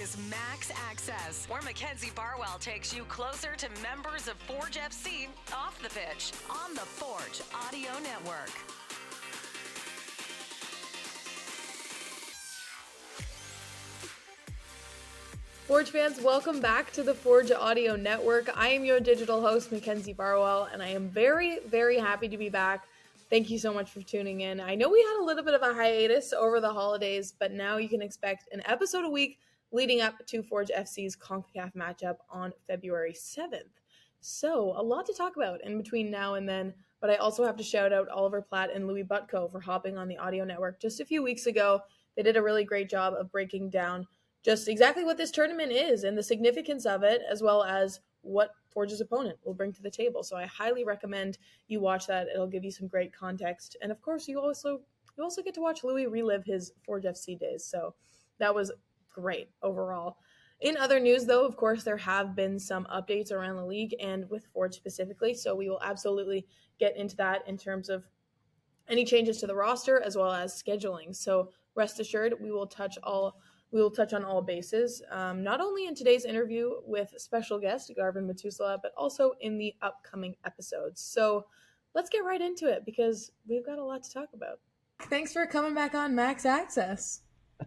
is Max Access, where Mackenzie Barwell takes you closer to members of Forge FC off the pitch on the Forge Audio Network. Forge fans, welcome back to the Forge Audio Network. I am your digital host, Mackenzie Barwell, and I am very, very happy to be back. Thank you so much for tuning in. I know we had a little bit of a hiatus over the holidays, but now you can expect an episode a week leading up to Forge FC's CONCACAF matchup on February 7th. So, a lot to talk about in between now and then, but I also have to shout out Oliver Platt and Louis Butko for hopping on the audio network just a few weeks ago. They did a really great job of breaking down just exactly what this tournament is and the significance of it, as well as what Forge's opponent will bring to the table. So I highly recommend you watch that. It'll give you some great context. And of course, you also get to watch Louis relive his Forge FC days. So that was great overall. In other news, though, of course, there have been some updates around the league and with Forge specifically. So we will absolutely get into that in terms of any changes to the roster as well as scheduling. So rest assured, we will touch on all bases, not only in today's interview with special guest Garven Metusala, but also in the upcoming episodes. So let's get right into it because we've got a lot to talk about. Thanks for coming back on Max Access.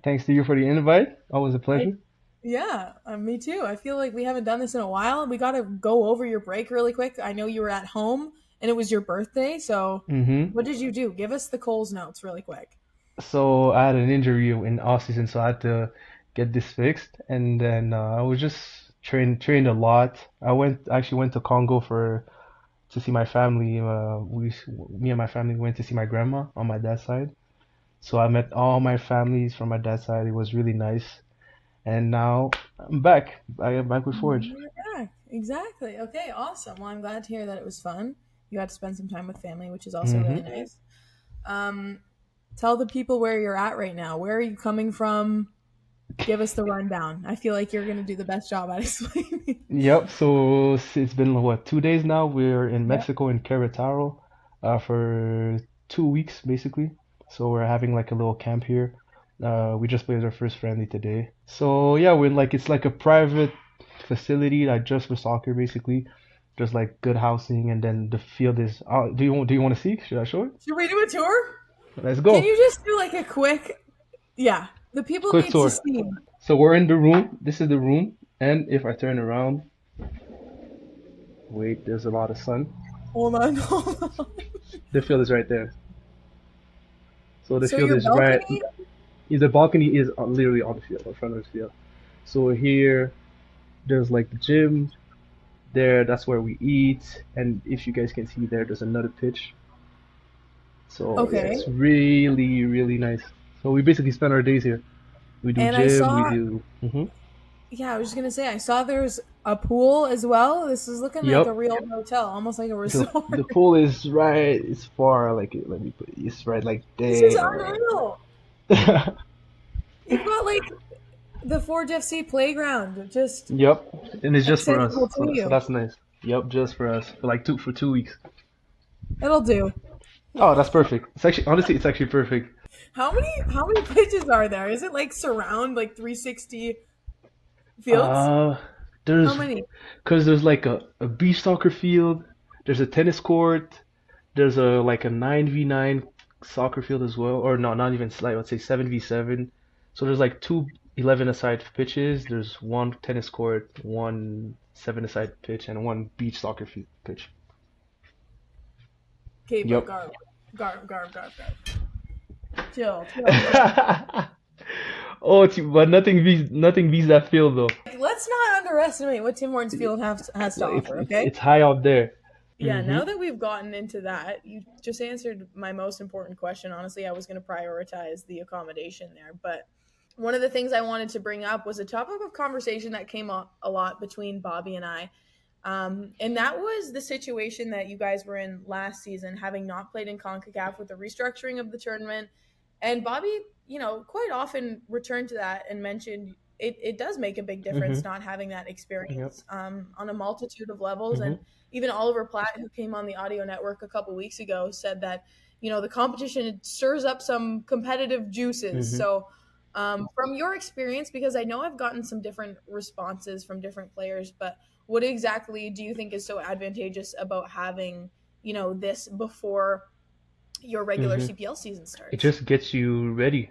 Thanks to you for the invite. Always a pleasure. Me too. I feel like we haven't done this in a while. We got to go over your break really quick. I know you were at home and it was your birthday. So What did you do? Give us the Coles notes really quick. So I had an injury in off-season, so I had to get this fixed, and then I was just trained a lot. I went to Congo to see my family. Me and my family went to see my grandma on my dad's side. So I met all my families from my dad's side. It was really nice, and now I'm back. I am back with Forge. Yeah, exactly. Okay, awesome. Well, I'm glad to hear that it was fun. You got to spend some time with family, which is also really nice. Tell the people where you're at right now. Where are you coming from? Give us the rundown. I feel like you're going to do the best job at explaining. Yep, so it's been 2 days now. We're in Mexico in Querétaro for 2 weeks basically. So we're having like a little camp here. We just played our first friendly today. So yeah, it's like a private facility like just for soccer basically. Just like good housing, and then the field is do you want to see? Should I show it? Should we do a tour? Let's go. Can you just do like a quick the people quick need tour. to see. So we're in the room. This is the room. And if I turn around, wait, there's a lot of sun. Hold on. The field is right there. So the field your is balcony? The balcony is literally on the field, in front of the field. So here, there's like the gym. There, that's where we eat. And if you guys can see there's another pitch. So it's really, really nice. So we basically spend our days here. We do gym, we do... Yeah, I was just going to say, I saw there's a pool as well. This is looking like a real hotel, almost like a resort. The pool is right, it's far, like, let me put it, it's right like there. This is unreal. You've got like the Forge FC playground, just... Yep, and it's just for us, so that's nice. Yep, just for us, for 2 weeks. It'll do. Oh, that's perfect. It's actually perfect. How many pitches are there? Is it like surround like 360 fields? There's how many? Because there's like a beach soccer field. There's a tennis court. There's a 9v9 soccer field as well, or no, not even slight. Let's say 7v7. So there's like 2 11-a-side pitches. There's one tennis court, one 7-a-side pitch, and one beach soccer pitch. Okay, yep. Garv. Chill. But nothing beats that field though. Let's not underestimate what Tim Hortons Field has to offer, okay? It's high up there. Yeah, Now that we've gotten into that, you just answered my most important question. Honestly, I was going to prioritize the accommodation there, but one of the things I wanted to bring up was a topic of conversation that came up a lot between Bobby and I. And that was the situation that you guys were in last season, having not played in CONCACAF with the restructuring of the tournament. And Bobby, quite often returned to that and mentioned it does make a big difference not having that experience on a multitude of levels. And even Oliver Platt, who came on the audio network a couple weeks ago, said that, the competition stirs up some competitive juices. So From your experience, because I know I've gotten some different responses from different players, but what exactly do you think is so advantageous about having, this before your regular hmm CPL season It starts? just gets you ready,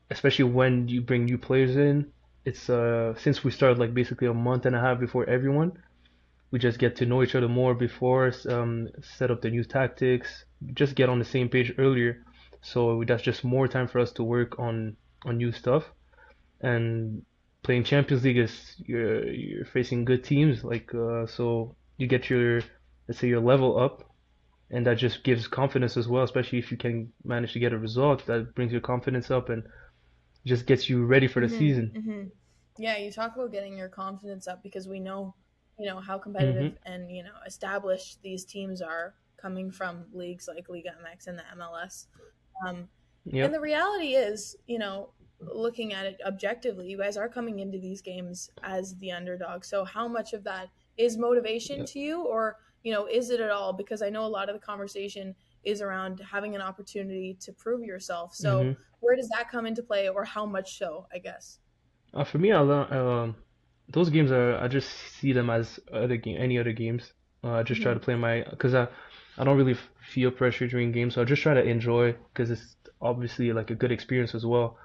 especially when you bring new players in. It's since we started like basically a month and a half before everyone, we just get to know each other more before, set up the new tactics, just get on the same page earlier. So that's just more time for us to work on new stuff. And playing Champions League is you're facing good teams, so you get your, let's say, your level up, and that just gives confidence as well, especially if you can manage to get a result that brings your confidence up and just gets you ready for the season. Mm-hmm, mm-hmm. Yeah, you talk about getting your confidence up because we know, how competitive hmm and, established these teams are coming from leagues like Liga MX and the MLS. Um, and Yep. the reality is, looking at it objectively, you guys are coming into these games as the underdog. So how much of that is motivation Yep. to you, or, is it at all? Because I know a lot of the conversation is around having an opportunity to prove yourself. So hmm where does that come into play, or how much so, I guess? For me, those games I just see them as any other games. I just try to Hmm. play because I don't really feel pressure during games, so I just try to enjoy because it's obviously like a good experience as well.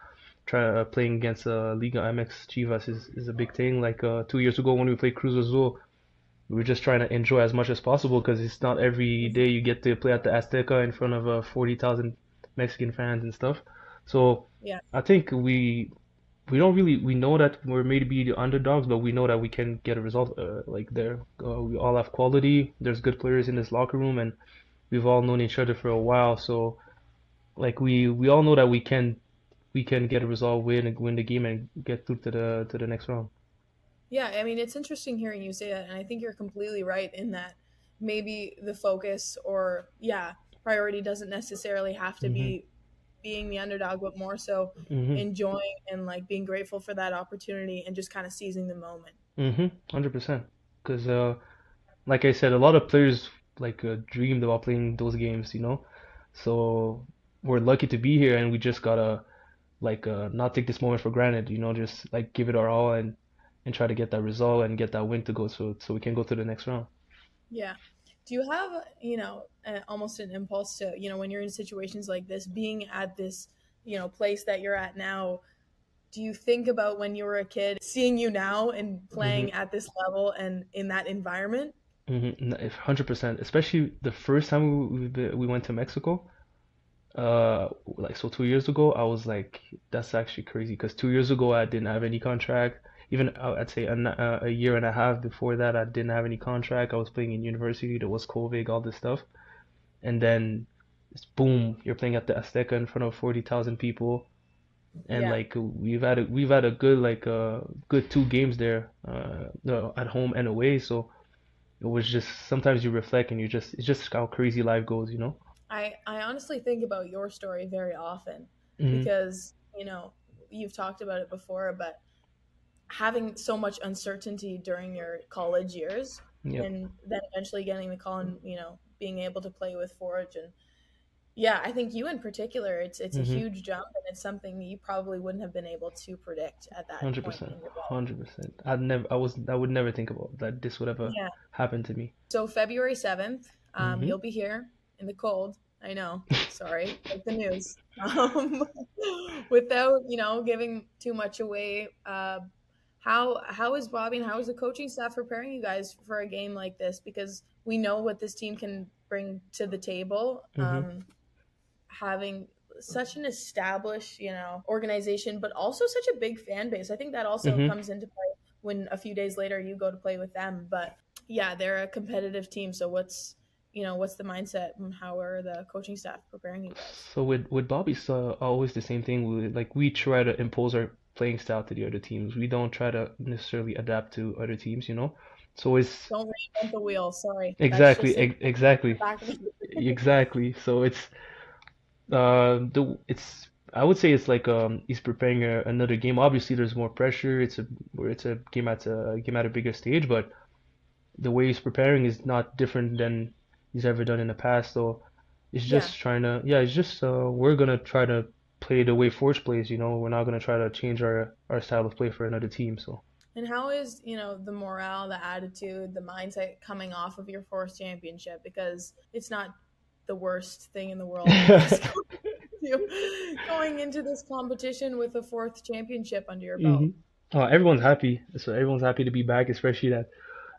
Playing against Liga MX Chivas is a big thing. Like 2 years ago when we played Cruz Azul, we were just trying to enjoy as much as possible because it's not every day you get to play at the Azteca in front of 40,000 Mexican fans and stuff. So Yeah. I think we know that we're made to be the underdogs, but we know that we can get a result like there. We all have quality. There's good players in this locker room, and we've all known each other for a while. So like we all know that we can get a result, win the game, and get through to the next round. Yeah, I mean, it's interesting hearing you say that, and I think you're completely right in that maybe the focus or, yeah, priority doesn't necessarily have to Mhm. be being the underdog, but more so Mhm. enjoying and like being grateful for that opportunity and just kind of seizing the moment. 100%. Because like I said, a lot of players dreamed about playing those games, you know. So we're lucky to be here, and we just gotta not take this moment for granted, you know, just like give it our all and try to get that result and get that win to go so we can go to the next round. Yeah. Do you have, almost an impulse to, when you're in situations like this, being at this, place that you're at now, do you think about when you were a kid, seeing you now and hmm playing at this level and in that environment? 100%. Especially the first time we went to Mexico, like so 2 years ago, I was like, that's actually crazy because 2 years ago I didn't have any contract. Even I'd say a year and a half before that, I didn't have any contract. I was playing in university. There was COVID, all this stuff. And then boom, you're playing at the Azteca in front of 40,000 people, and Yeah. like we've had a good good 2 games there, no, at home and away. So it was just sometimes you reflect and it's just how crazy life goes, you know? I honestly think about your story very often hmm because, you've talked about it before, but having so much uncertainty during your college years Yep. and then eventually getting the call and, being able to play with Forge and yeah, I think you in particular, it's a hmm huge jump and it's something you probably wouldn't have been able to predict at that point 100%. in your life. 100%. I would never think about that this would ever Yeah. happen to me. So February 7th, hmm you'll be here in the cold. I know. Sorry, like the news. Um, without, giving too much away, how is Bobby and how is the coaching staff preparing you guys for a game like this? Because we know what this team can bring to the table. hmm Having such an established, organization, but also such a big fan base. I think that also hmm comes into play when a few days later you go to play with them. But yeah, they're a competitive team. So what's the mindset and how are the coaching staff preparing you guys? So with Bobby, it's always the same thing. We try to impose our playing style to the other teams. We don't try to necessarily adapt to other teams, you know. So it's Don't reinvent the wheel. Sorry, that's exactly, just in the exactly, back of the exactly. So it's I would say it's like he's preparing another game. Obviously, there's more pressure. It's a game at a bigger stage, but the way he's preparing is not different than he's ever done in the past. So it's yeah. just trying to, yeah, it's just we're gonna try to. play the way Forge plays. We're not gonna try to change our style of play for another team. So. And how is, the morale, the attitude, the mindset coming off of your fourth championship? Because it's not the worst thing in the world, I guess, going into this competition with a fourth championship under your hmm belt. Everyone's happy. So everyone's happy to be back, especially that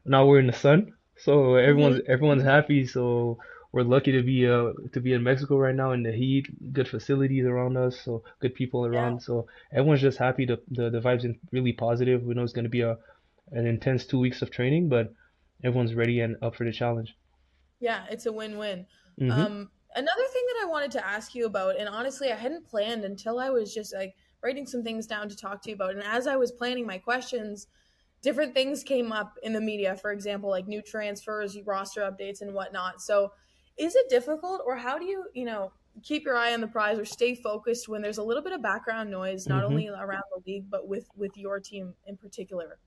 now we're in the sun. So everyone's Hmm. everyone's happy. So we're lucky to be in Mexico right now in the heat. Good facilities around us, so good people Yeah. around. So everyone's just happy. The vibes are really positive. We know it's gonna be an intense 2 weeks of training, but everyone's ready and up for the challenge. Yeah, it's a win-win. hmm Another thing that I wanted to ask you about, and honestly, I hadn't planned until I was just like writing some things down to talk to you about. And as I was planning my questions, different things came up in the media, for example, like new transfers, roster updates, and whatnot. So, is it difficult, or how do you, keep your eye on the prize or stay focused when there's a little bit of background noise, not hmm only around the league but with your team in particular?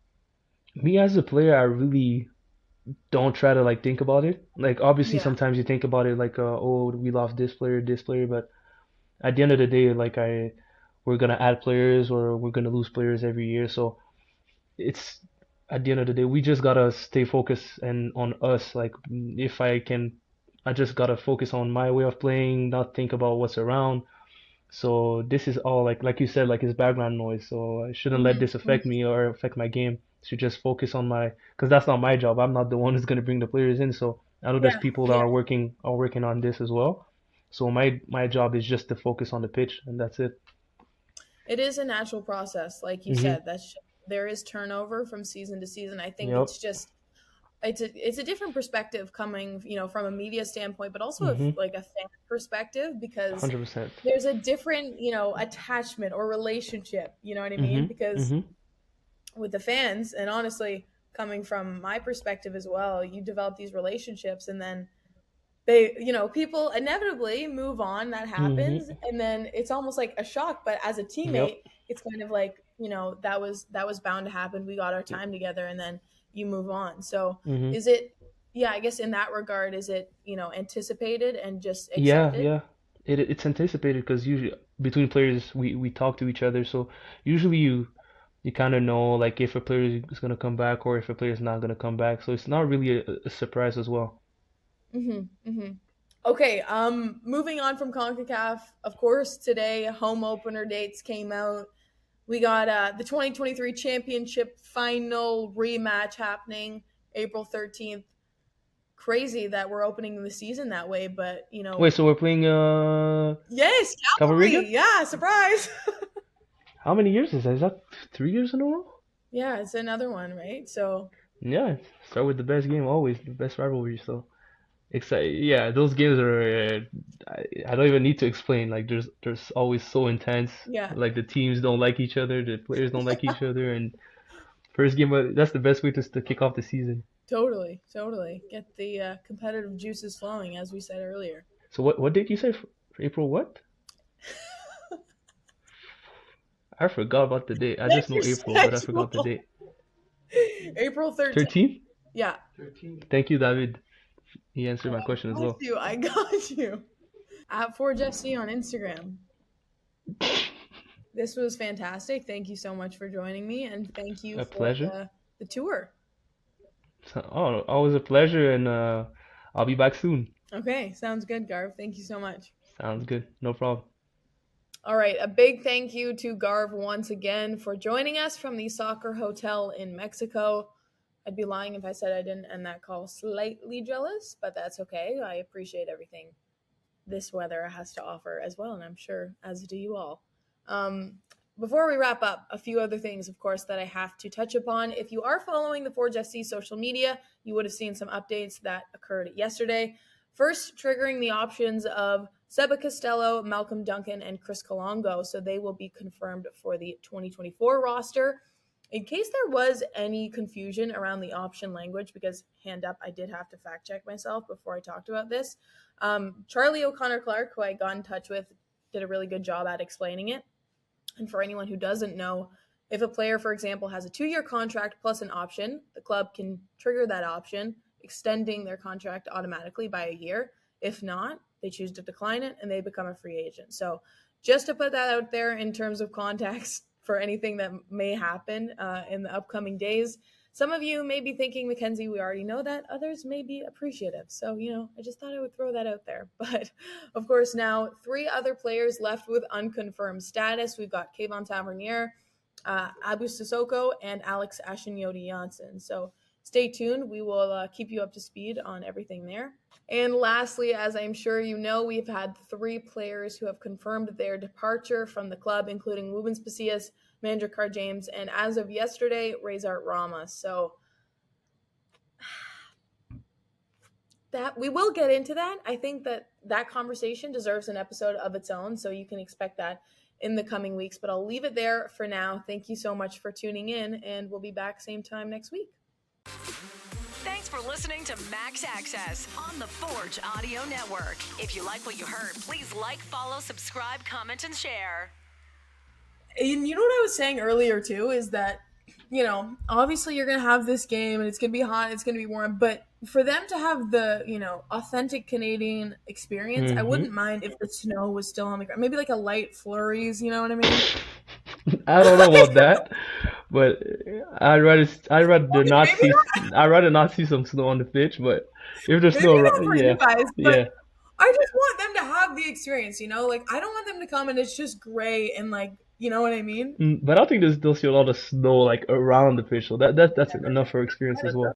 Me as a player, I really don't try to like think about it. Like obviously Yeah, sometimes you think about it like oh we lost this player, but at the end of the day, like we're gonna add players or we're gonna lose players every year. So it's at the end of the day, we just gotta stay focused and on us. Like if I can, I just gotta focus on my way of playing, not think about what's around. So this is all like you said, like it's background noise. So I shouldn't let this hmm affect me or affect my game. Should just focus on because that's not my job. I'm not the one who's gonna bring the players in. So I know there's yeah, people that yeah. are working on this as well. So my job is just to focus on the pitch, and that's it. It is a natural process, like you Mhm. said. There is turnover from season to season. I think Yep. it's just it's a different perspective coming, from a media standpoint, but also Mhm. like a fan perspective, because 100%. there's a different, attachment or relationship. You know what I mean? Mhm. Because Mhm. with the fans, and honestly, coming from my perspective as well, you develop these relationships, and then people inevitably move on. That happens, Mhm. and then it's almost like a shock. But as a Yep. teammate, it's kind of like, that was bound to happen. We got our time together, and then you move on. So Mhm. is it? Yeah, I guess in that regard, is it, anticipated and just Yeah, accepted? yeah. It's anticipated because usually between players we talk to each other, so usually you kind of know like if a player is gonna come back or if a player is not gonna come back. So it's not really a surprise as well. Mm-hmm. Mm-hmm. Okay. Moving on from CONCACAF, of course, today home opener dates came out. We got the 2023 championship final rematch happening April 13th. Crazy that we're opening the season that way, but Wait, so we're playing yes, Cavalry again? Calvary. Yeah, surprise. How many years is that? Is that 3 years in a row? Yeah, it's another one, right? So, Yeah, start with the best game always, the best rivalry. So excited. Yeah, those games are. I don't even need to explain. Like there's always so intense. yeah, Like the teams don't like each other, the players don't like each other, and first game. That's the best way to kick off the season. totally, totally. Get the competitive juices flowing, as we said earlier. So what date you say? For April what? I forgot about the date. I Check just know your April, but I forgot the schedule. date. April 13th. 13th? Yeah, 13th. Thank you, David. He answered my question as got well. you. I got you. At Forge FC on Instagram. This was fantastic. Thank you so much for joining me, and thank you A for pleasure. the tour. Oh, always a pleasure, and I'll be back soon. Okay, sounds good, Garv. Thank you so much. Sounds good. No problem. All right, a big thank you to Garv once again for joining us from the soccer hotel in Mexico. I'd be lying if I said I didn't end that call slightly jealous, but that's okay. I appreciate everything this weather has to offer as well, and I'm sure as do you all. Um, Before we wrap up, a few other things, of course, that I have to touch upon. If you are following the Forge FC social media, you would have seen some updates that occurred yesterday. First, triggering the options of Seba Costello, Malcolm Duncan, and Chris Colongo, so they will be confirmed for the 2024 roster. In case there was any confusion around the option language, because hand up, I did have to fact check myself before I talked about this. Charlie O'Connor Clark, who I got in touch with, did a really good job at explaining it. And for anyone who doesn't know, if a player, for example, has a 2-year contract plus an option, the club can trigger that option, extending their contract automatically by a year. If not, they choose to decline it and they become a free agent. So just to put that out there in terms of context for anything that may happen in the upcoming days. Some of you may be thinking, Mackenzie, we already know that. Others may be appreciative. So, I just thought I would throw that out there. But, of course, now 3 other players left with unconfirmed status. We've got Kayvon Tavernier, Abu Sissoko, and Alex Ashenyodi Janssen. So stay tuned. We will keep you up to speed on everything there. And lastly, as I'm sure you know, we've had 3 players who have confirmed their departure from the club, including Woobens Pasillas, Mandrakar James, and as of yesterday, Rezart Rama. So that we will get into that. I think that conversation deserves an episode of its own, so you can expect that in the coming weeks. But I'll leave it there for now. Thank you so much for tuning in, and we'll be back same time next week. Thanks for listening to Max Access on the Forge Audio Network. If you like what you heard, please like, follow, subscribe, comment, and share. And you know what I was saying earlier too is that, obviously you're going to have this game and it's going to be hot, it's going to be warm, but for them to have the, authentic Canadian experience, I wouldn't mind if the snow was still on the ground. Maybe like a light flurries, you know what I mean? I don't know about that, but I'd rather not see some snow on the pitch. But if there's snow, you guys, yeah. I just want them to have the experience, Like I don't want them to come and it's just gray and like, you know what I mean? But I think they'll see a lot of snow like around the pitch, so that's enough for experience as well.